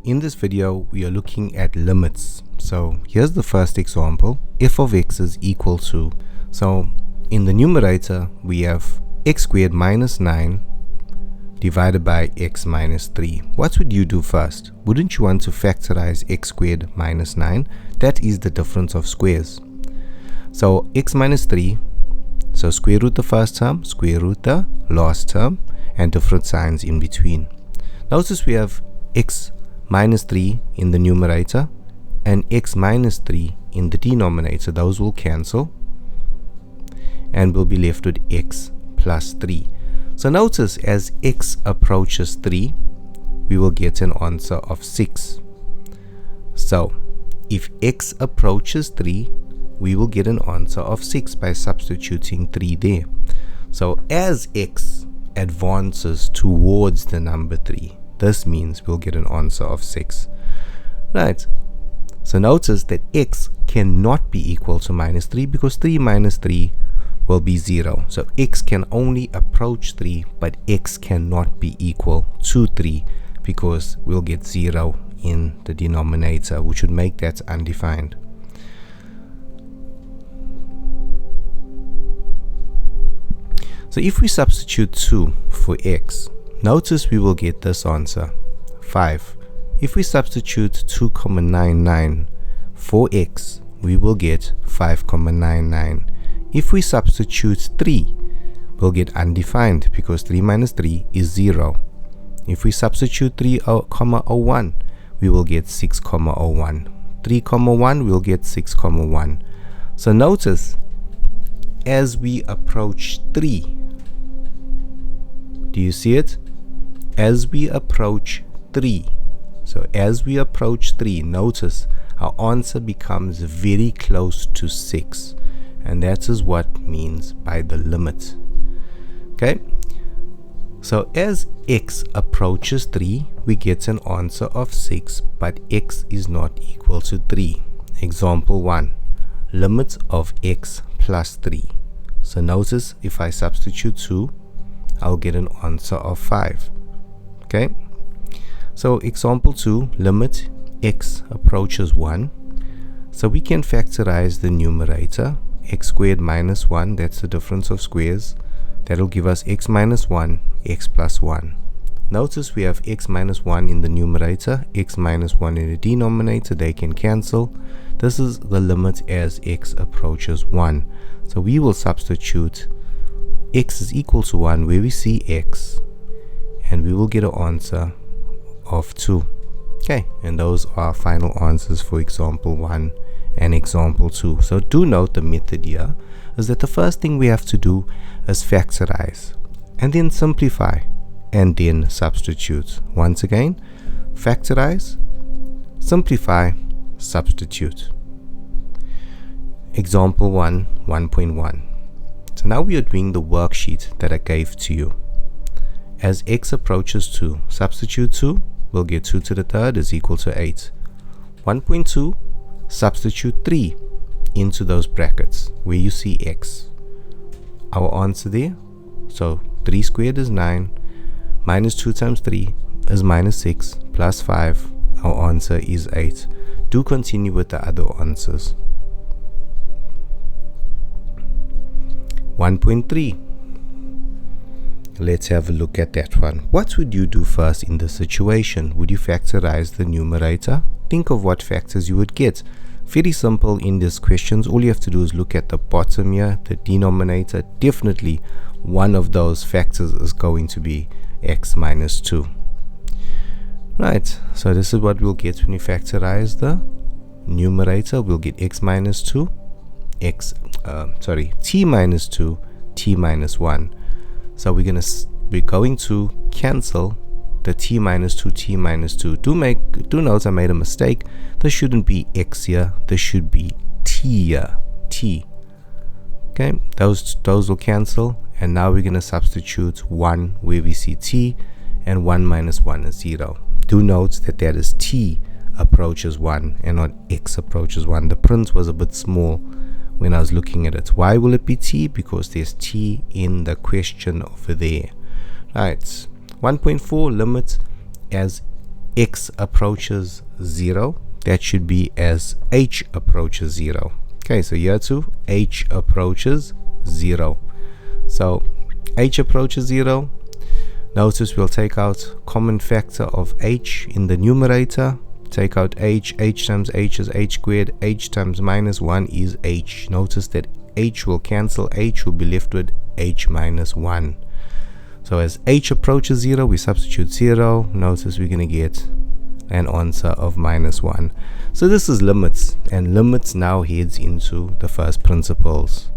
in this video we are looking at limits. So here's the first example. F of x is equal to, so in the numerator we have x squared minus 9 divided by x minus 3. What would you do first? Wouldn't you want to factorize x squared minus 9? That is the difference of squares. So x minus 3, so square root the first term, square root the last term, and different signs in between. Notice we have x minus 3 in the numerator and x minus 3 in the denominator. Those will cancel and we'll be left with x plus 3. So notice as x approaches 3, we will get an answer of 6. So if x approaches 3, we will get an answer of 6 by substituting 3 there. So as x advances towards the number 3, this means we'll get an answer of 6. Right. So notice that x cannot be equal to minus 3 because 3 minus 3 will be 0. So x can only approach 3, but x cannot be equal to 3 because we'll get 0 in the denominator, which would make that undefined. So if we substitute 2 for x, notice we will get this answer, 5. If we substitute 2,99 for x, we will get 5,99. If we substitute 3, we'll get undefined because 3 minus 3 is 0. If we substitute 3,01, we will get 6,01. 3,1, we'll get 6,1. So notice, as we approach 3, do you see it? As we approach 3, so as we approach 3, notice our answer becomes very close to 6. And that is what means by the limit. Okay? So as x approaches 3, we get an answer of 6, but x is not equal to 3. Example 1. Limit of x plus 3. So notice if I substitute 2, I'll get an answer of 5. Okay? So example 2, limit x approaches 1. So we can factorize the numerator. X squared minus 1, that's the difference of squares. That'll give us x minus 1, x plus 1. Notice we have x minus 1 in the numerator, x minus 1 in the denominator. They can cancel. This is the limit as x approaches 1. So we will substitute x is equal to 1 where we see x, and we will get an answer of 2. Okay, and those are final answers for example 1 and example 2. So do note the method here is that the first thing we have to do is factorize and then simplify and then substitute. Once again, factorize, simplify, substitute. Example 1, 1.1. So now we are doing the worksheet that I gave to you. As x approaches 2, substitute 2, we'll get 2 to the third is equal to 8. 1.2, substitute 3 into those brackets where you see x. Our answer there, so 3 squared is 9, minus 2 times 3 is minus 6, plus 5, our answer is 8. Do continue with the other answers. 1.3. Let's have a look at that one. What would you do first in this situation? Would you factorize the numerator? Think of what factors you would get. Very simple in these questions. All you have to do is look at the bottom here, the denominator. Definitely one of those factors is going to be x minus 2. Right, so this is what we'll get when we factorize the numerator. We'll get x minus 2, t minus 2, t minus 1. So we're going to cancel the t minus 2, t minus 2. Do note I made a mistake. This shouldn't be x here. This should be t here. T. Okay, those will cancel. And now we're going to substitute 1 where we see t, and 1 minus 1 is 0. Do note that that is t approaches 1 and not x approaches 1. The print was a bit small when I was looking at it. Why will it be t? Because there's t in the question over there. Right. 1.4, limit as x approaches 0, that should be as h approaches 0. Okay, so here too, h approaches 0. So h approaches 0. Notice we'll take out common factor of h in the numerator. Take out h times h is h squared, h times minus 1 is h. Notice that h will cancel, h will be left with h minus 1. So as h approaches 0, we substitute 0. Notice we're going to get an answer of minus 1. So this is limits, and limits now heads into the first principles.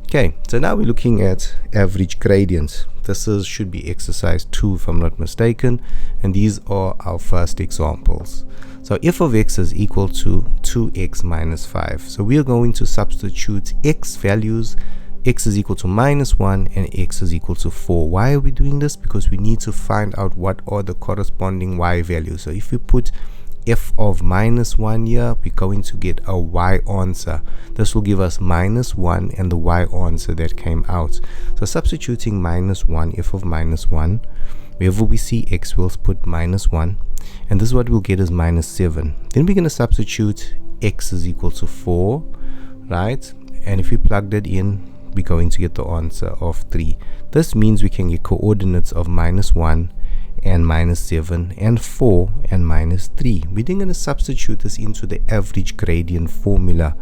Okay, so now we're looking at average gradient. This should be exercise 2 if I'm not mistaken, and these are our first examples. So f of x is equal to 2x minus 5. So we are going to substitute x values. X is equal to minus 1 and x is equal to 4. Why are we doing this? Because we need to find out what are the corresponding y values. So if we put f of minus 1 here, we're going to get a y answer. This will give us minus 1 and the y answer that came out. So substituting minus 1, f of minus 1, wherever we see x, we'll put minus 1, and this is what we'll get is minus 7. Then we're going to substitute x is equal to 4, right? And if we plug that in, we're going to get the answer of 3. This means we can get coordinates of minus 1 and minus 7 and 4 and minus 3. We're then going to substitute this into the average gradient formula,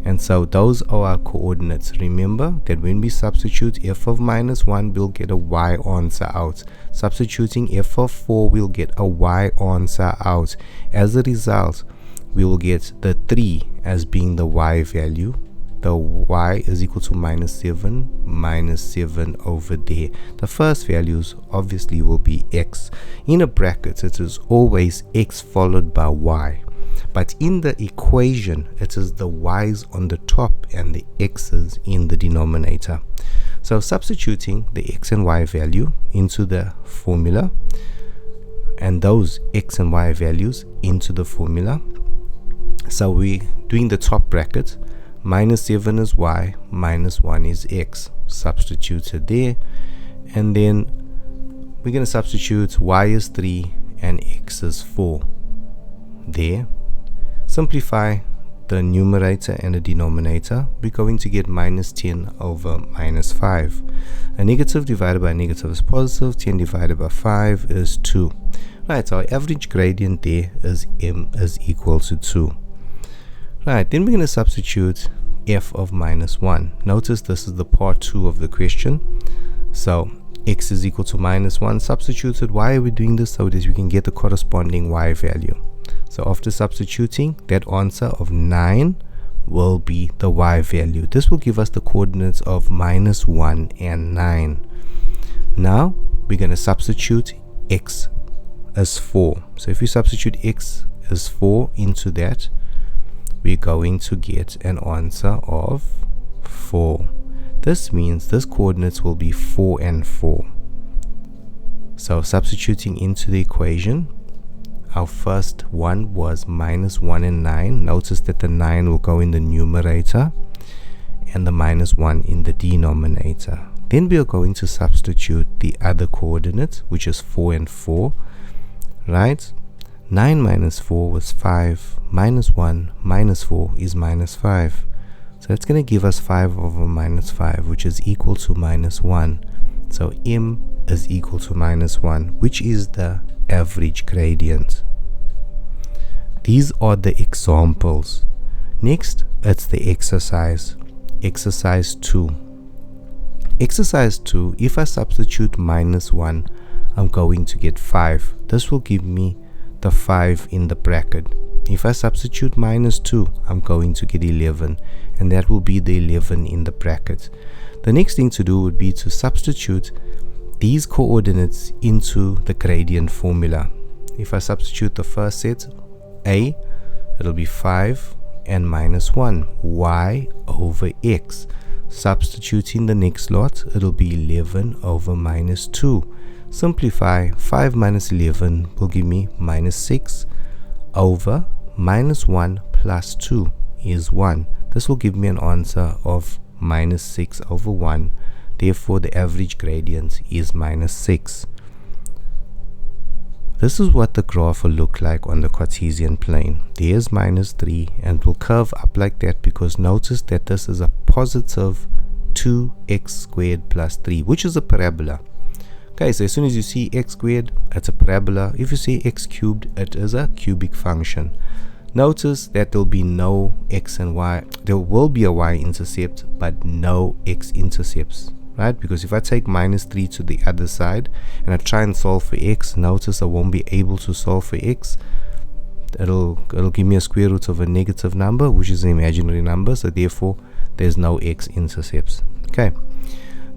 and so those are our coordinates. Remember that when we substitute f of minus 1, we'll get a y answer out. Substituting f of 4, we'll get a y answer out. As a result, we will get the 3 as being the y value. The y is equal to minus 7 over there. The first values obviously will be x. In a bracket, it is always x followed by y. But in the equation, it is the y's on the top and the x's in the denominator. So substituting the x and y value into the formula, and those x and y values into the formula. So we're doing the top bracket. Minus 7 is y, minus 1 is x. Substituted there. And then we're going to substitute y is 3 and x is 4. There. Simplify the numerator and the denominator. We're going to get minus 10 over minus 5. A negative divided by a negative is positive. 10 divided by 5 is 2. Right, so our average gradient there is m is equal to 2. Right, then we're going to substitute f of minus 1. Notice this is the part 2 of the question. So x is equal to minus 1 substituted. Why are we doing this? So that we can get the corresponding y value. So after substituting, that answer of 9 will be the y value. This will give us the coordinates of minus 1 and 9. Now we're going to substitute x as 4. So if we substitute x as 4 into that, we're going to get an answer of 4. This means this coordinates will be 4 and 4. So substituting into the equation, our first one was minus 1 and 9. Notice that the 9 will go in the numerator and the minus 1 in the denominator. Then we are going to substitute the other coordinates, which is 4 and 4, right? 9 minus 4 was 5, minus 1 minus 4 is minus 5. So it's going to give us 5 over minus 5, which is equal to minus 1. So m is equal to minus 1, which is the average gradient. These are the examples. Next, it's the exercise. Exercise 2. Exercise 2, if I substitute minus 1, I'm going to get 5. This will give me the 5 in the bracket. If I substitute minus 2, I'm going to get 11, and that will be the 11 in the bracket. The next thing to do would be to substitute these coordinates into the gradient formula. If I substitute the first set, a, it'll be 5 and minus 1, y over x. Substituting the next lot, it'll be 11 over minus 2. Simplify, 5 minus 11 will give me minus 6 over minus 1 plus 2 is 1. This will give me an answer of minus 6 over 1. Therefore, the average gradient is minus 6. this is what the graph will look like on the Cartesian plane. There's minus 3, and it will curve up like that because notice that this is a positive 2x squared plus 3, which is a parabola. Okay, so as soon as you see x squared, it's a parabola. If you see x cubed, it is a cubic function. Notice that there'll be no x and y. There will be a y-intercept, but no x-intercepts, right? Because if I take minus 3 to the other side and I try and solve for x, notice I won't be able to solve for x. It'll give me a square root of a negative number, which is an imaginary number, so therefore there's no x-intercepts. Okay,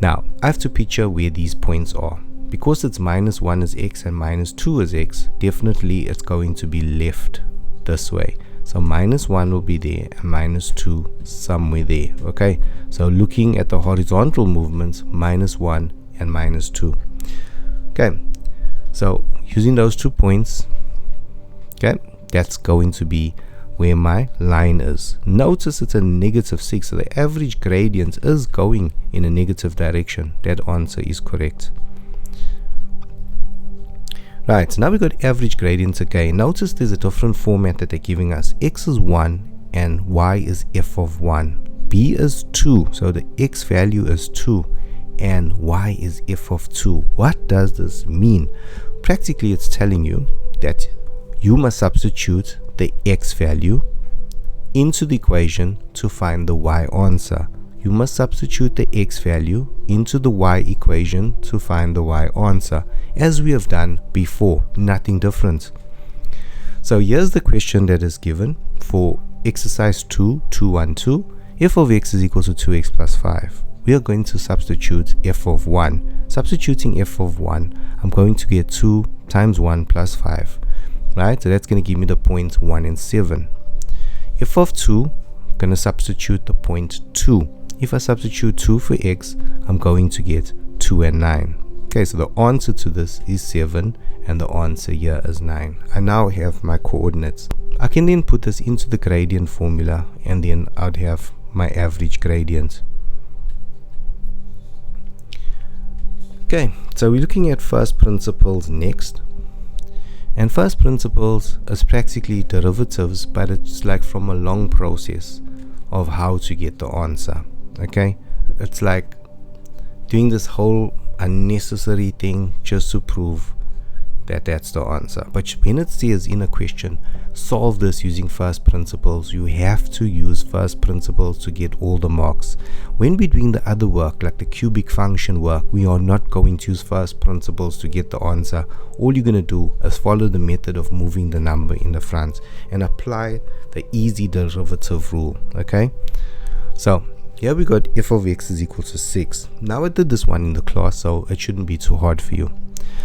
now I have to picture where these points are. Because it's minus 1 is x and minus 2 is x, definitely it's going to be left this way. So minus 1 will be there and minus 2 somewhere there. Okay, so looking at the horizontal movements, minus 1 and minus 2. Okay, so using those 2 points, okay, that's going to be where my line is. Notice it's a negative 6, so the average gradient is going in a negative direction. That answer is correct. Right, so now we got average gradients again. Notice there's a different format that they're giving us. X is 1 and y is f of 1. B is 2, so the x value is 2 and y is f of 2. What does this mean? Practically, it's telling you that you must substitute the x value into the equation to find the y answer. You must substitute the x value into the y equation to find the y answer, as we have done before, nothing different. So here's the question that is given for exercise 2.212. F of x is equal to 2x plus 5. We are going to substitute f of 1. Substituting f of 1, I'm going to get 2 times 1 plus 5. Right, so that's going to give me the point 1 and 7. F of 2, I'm going to substitute the point 2. If I substitute 2 for x, I'm going to get 2 and 9. Okay, so the answer to this is 7 and the answer here is 9. I now have my coordinates. I can then put this into the gradient formula and then I'd have my average gradient. Okay, so we're looking at first principles next. And first principles is practically derivatives, but it's like from a long process of how to get the answer. Okay, it's like doing this whole unnecessary thing just to prove that that's the answer. But when it says in a question, solve this using first principles, you have to use first principles to get all the marks. When we're doing the other work, like the cubic function work, we are not going to use first principles to get the answer. All you're going to do is follow the method of moving the number in the front and apply the easy derivative rule. Okay, so here we got f of x is equal to 6. Now I did this one in the class, so it shouldn't be too hard for you.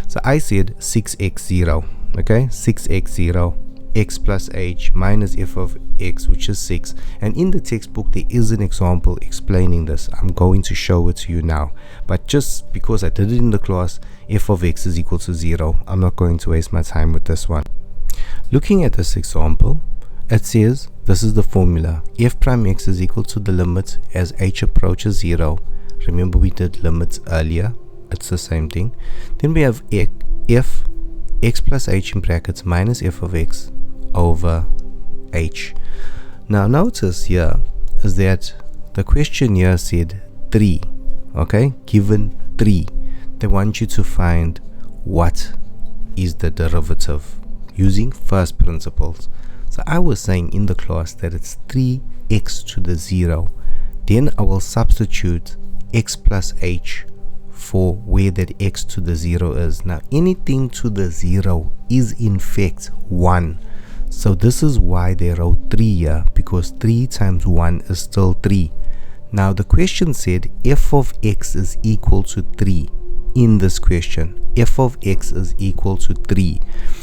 So I said 6x0, okay, 6x0, x plus h minus f of x, which is 6. And in the textbook, there is an example explaining this. I'm going to show it to you now. But just because I did it in the class, f of x is equal to 0, I'm not going to waste my time with this one. Looking at this example, it says this is the formula. F prime x is equal to the limit as h approaches 0. Remember we did limits earlier. It's the same thing. Then we have f x plus h in brackets minus f of x over h. Now notice here is that the question here said 3. Okay, given 3. They want you to find what is the derivative using first principles. So I was saying in the class that it's 3x to the 0. Then I will substitute x plus h for where that x to the 0 is. Now anything to the 0 is in fact 1. So this is why they wrote 3 here, because 3 times 1 is still 3. Now the question said f of x is equal to 3. In this question, f of x is equal to 3.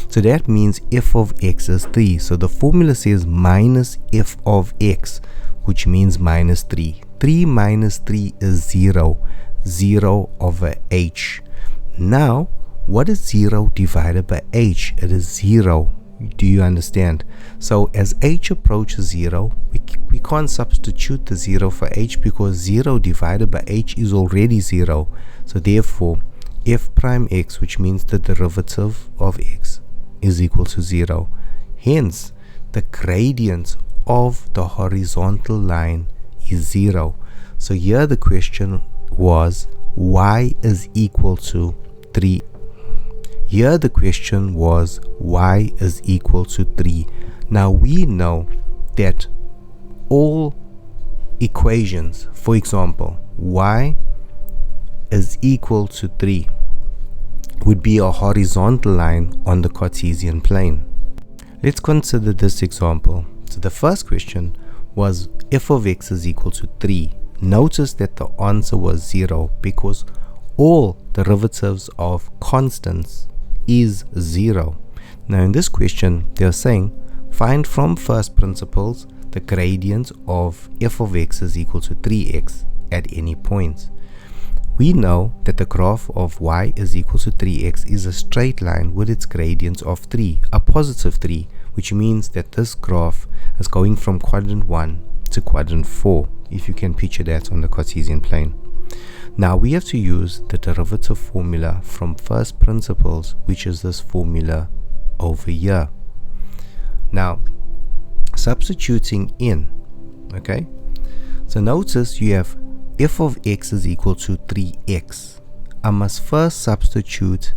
So that means f of x is 3. So the formula says minus f of x, which means minus 3. 3 minus 3 is 0. 0 over h. Now, what is 0 divided by h? It is 0. Do you understand? So as h approaches 0, we can't substitute the 0 for h because 0 divided by h is already 0. So therefore, f prime x, which means the derivative of x, is equal to 0. Hence, the gradient of the horizontal line is 0. So here the question was y is equal to 3. Here the question was y is equal to 3. Now we know that all equations, for example, y is equal to 3 would be a horizontal line on the Cartesian plane. Let's consider this example. So the first question was f of x is equal to 3. Notice that the answer was 0 because all derivatives of constants is 0. Now in this question they are saying find from first principles the gradient of f of x is equal to 3x at any point. We know that the graph of y is equal to 3x is a straight line with its gradient of 3, a positive 3, which means that this graph is going from quadrant 1 to quadrant 4, if you can picture that on the Cartesian plane. Now we have to use the derivative formula from first principles, which is this formula over here. Now, substituting in, okay, so notice you have f of x is equal to 3x. I must first substitute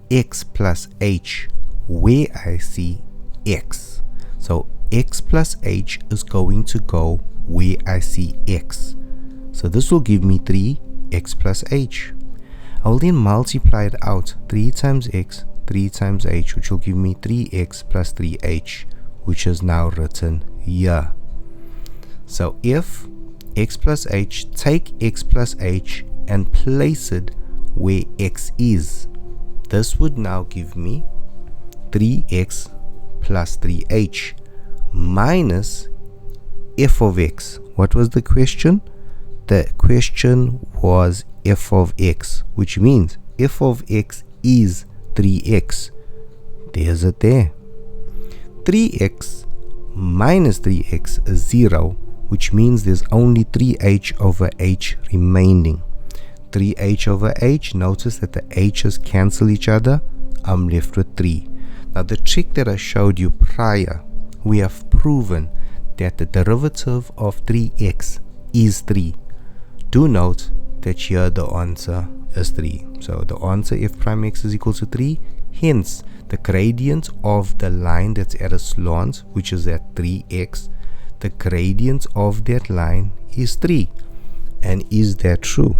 x plus h where I see x. So x plus h is going to go where I see x. So this will give me 3x plus h. I will then multiply it out, 3 times x, 3 times h, which will give me 3x plus 3h, which is now written here. So if x plus h, take x plus h and place it where x is. This would now give me 3x plus 3h minus f of x. What was the question? The question was f of x, which means f of x is 3x. There's it there. 3x minus 3x is 0, which means there's only 3h over h remaining. 3h over h, notice that the h's cancel each other. I'm left with 3. Now the trick that I showed you prior, we have proven that the derivative of 3x is 3. Do note that here the answer is 3. So the answer f prime x is equal to 3. Hence, the gradient of the line that's at a slant, which is at 3x, the gradient of that line is 3. And is that true?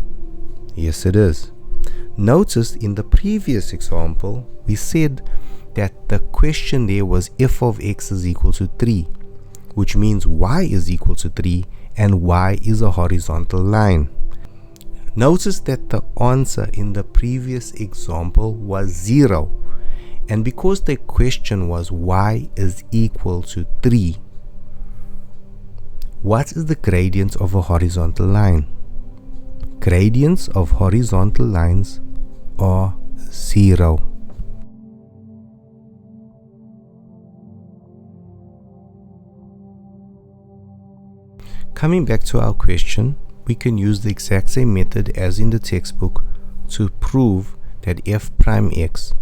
Yes, it is. Notice in the previous example, we said that the question there was f of x is equal to 3, which means y is equal to 3 and y is a horizontal line. Notice that the answer in the previous example was 0. And because the question was y is equal to 3, what is the gradient of a horizontal line? Gradients of horizontal lines are 0. Coming back to our question, we can use the exact same method as in the textbook to prove that f prime x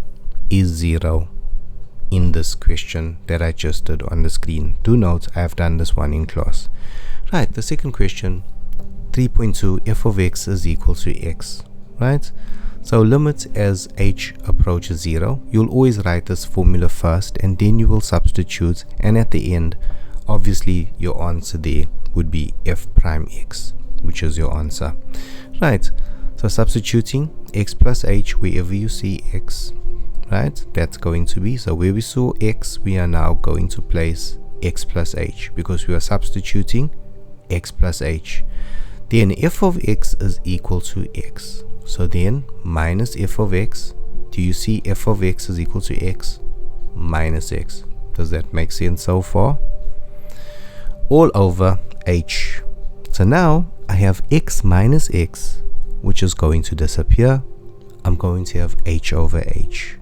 is 0 in this question that I just did on the screen. Do note I have done this one in class. Right, the second question, 3.2, f of x is equal to x, right? So limit as h approaches 0. You'll always write this formula first and then you will substitute, and at the end obviously your answer there would be f prime x, which is your answer. Right, so substituting x plus h wherever you see x, right, that's going to be, so where we saw x, we are now going to place x plus h because we are substituting x plus h. Then f of x is equal to x, so then minus f of x. Do you see f of x is equal to x minus x? Does that make sense so far? All over h. So now I have x minus x, which is going to disappear. I'm going to have h over h.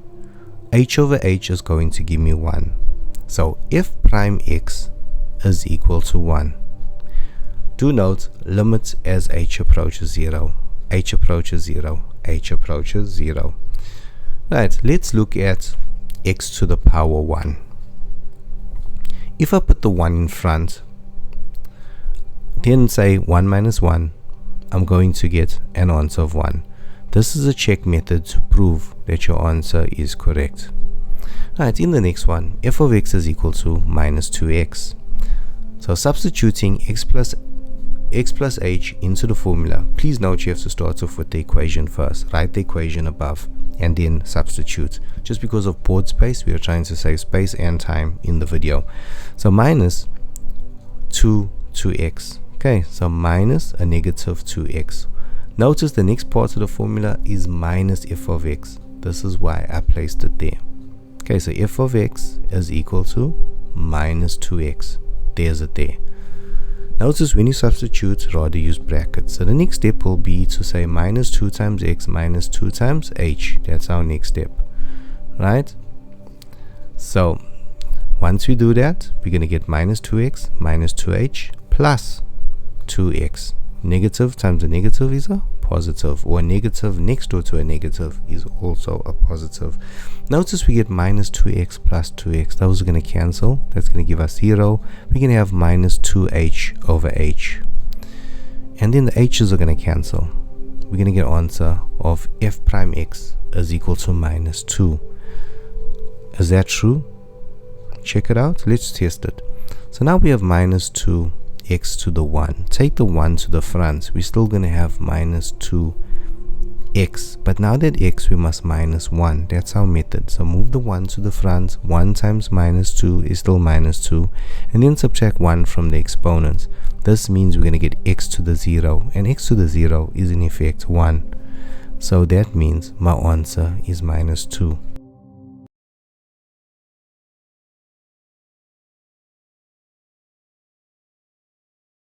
H over h is going to give me 1. So f prime x is equal to 1. Do note, limit as h approaches 0. H approaches 0. H approaches 0. Right, let's look at x to the power 1. If I put the 1 in front, then say 1 minus 1, I'm going to get an answer of 1. This is a check method to prove that your answer is correct. Alright, in the next one, f of x is equal to minus 2x. So substituting x plus h into the formula, please note you have to start off with the equation first. Write the equation above and then substitute. Just because of board space, we are trying to save space and time in the video. So minus 2x. Okay, so minus a negative 2x. Notice the next part of the formula is minus f of x. This is why I placed it there. Okay, so f of x is equal to minus 2x. There's it there. Notice when you substitute, rather use brackets. So the next step will be to say minus 2 times x minus 2 times h. That's our next step, right? So once we do that, we're going to get minus 2x minus 2h plus 2x. Negative times a negative is a positive, or a negative next door to a negative is also a positive. Notice we get minus 2x plus 2x. Those are going to cancel. That's going to give us 0. We're going to have minus 2h over h. And then the h's are going to cancel. We're going to get an answer of f prime x is equal to minus 2. Is that true? Check it out. Let's test it. So now we have minus 2 x to the 1. Take the 1 to the front. We're still going to have minus 2x. But now that x, we must minus 1. That's our method. So move the 1 to the front. 1 times minus 2 is still minus 2. And then subtract 1 from the exponents. This means we're going to get x to the 0. And x to the 0 is in effect 1. So that means my answer is minus 2.